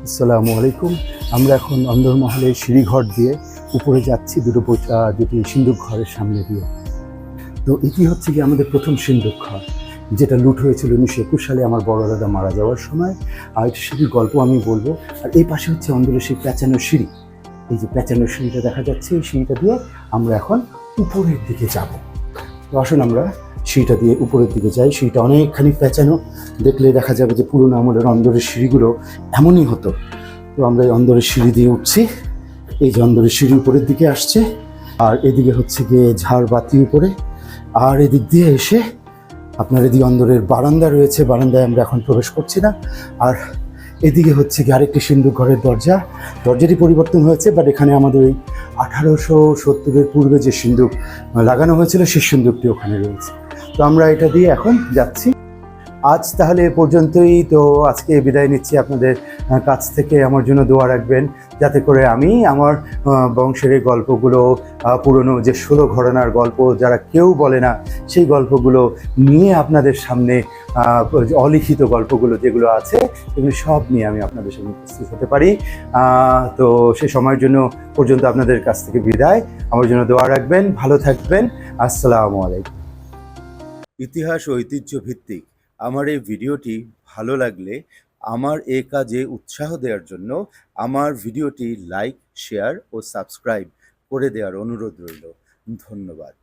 আসসালামু আলাইকুম। আমরা এখন অন্দরমহলের সিঁড়িঘর দিয়ে উপরে যাচ্ছি দুটি সিন্দুক ঘরের সামনে দিয়ে। তো এটি হচ্ছে কি আমাদের প্রথম সিন্দুক ঘর, যেটা লুট হয়েছিল 1921 সালে আমার বড় দাদা মারা যাওয়ার সময়। আর এটি সিঁড়ির গল্প আমি বলবো। আর এই পাশে হচ্ছে অন্দরের সেই প্যাঁচানো সিঁড়ি। এই যে প্যাঁচানো সিঁড়িটা দেখা যাচ্ছে, এই সিঁড়িটা দিয়ে আমরা এখন উপরের দিকে যাব। তো আসুন আমরা সিঁড়িটা দিয়ে উপরের দিকে যাই। সিঁড়িটা অনেকখানি প্যাঁচানো, দেখলে দেখা যাবে যে পুরোনো আমলের অন্দরের সিঁড়িগুলো এমনই হতো। তো আমরা এই অন্দরের সিঁড়ি দিয়ে উঠছি। এই যে অন্দরের সিঁড়ি উপরের দিকে আসছে, আর এদিকে হচ্ছে গিয়ে ঝাড়বাতি উপরে। আর এদিক দিয়ে এসে আপনার এদিকে অন্দরের বারান্দা রয়েছে, বারান্দায় আমরা এখন প্রবেশ করছি না। আর এদিকে হচ্ছে গিয়ে আরেকটি সিন্দুক ঘরের দরজাটি পরিবর্তন হয়েছে, বাট এখানে আমাদের ওই 1870-এর পূর্বে যে সিন্দুক লাগানো হয়েছিল সেই সিন্দুকটি ওখানে রয়েছে। তো আমরা এটা দিয়ে এখন যাচ্ছি। আজ তাহলে এ পর্যন্তই। তো আজকে বিদায় নিচ্ছি আপনাদের কাছ থেকে। আমার জন্য দোয়া রাখবেন, যাতে করে আমি আমার বংশের এই গল্পগুলো, পুরনো যে 16 ঘরানার গল্প যারা কেউ বলে না, সেই গল্পগুলো নিয়ে আপনাদের সামনে, অলিখিত গল্পগুলো যেগুলো আছে এগুলো সব নিয়ে আমি আপনাদের সামনে উপস্থিত হতে পারি। তো সে সময়ের জন্য পর্যন্ত আপনাদের কাছ থেকে বিদায়। আমার জন্য দোয়া রাখবেন, ভালো থাকবেন। আসসালামু আলাইকুম। ইতিহাস ও ঐতিহ্য ভিত্তিক আমার এই ভিডিওটি ভালো লাগলে আমার এ কাজে উৎসাহ দেওয়ার জন্য আমার ভিডিওটি লাইক, শেয়ার ও সাবস্ক্রাইব করে দেওয়ার অনুরোধ রইল। ধন্যবাদ।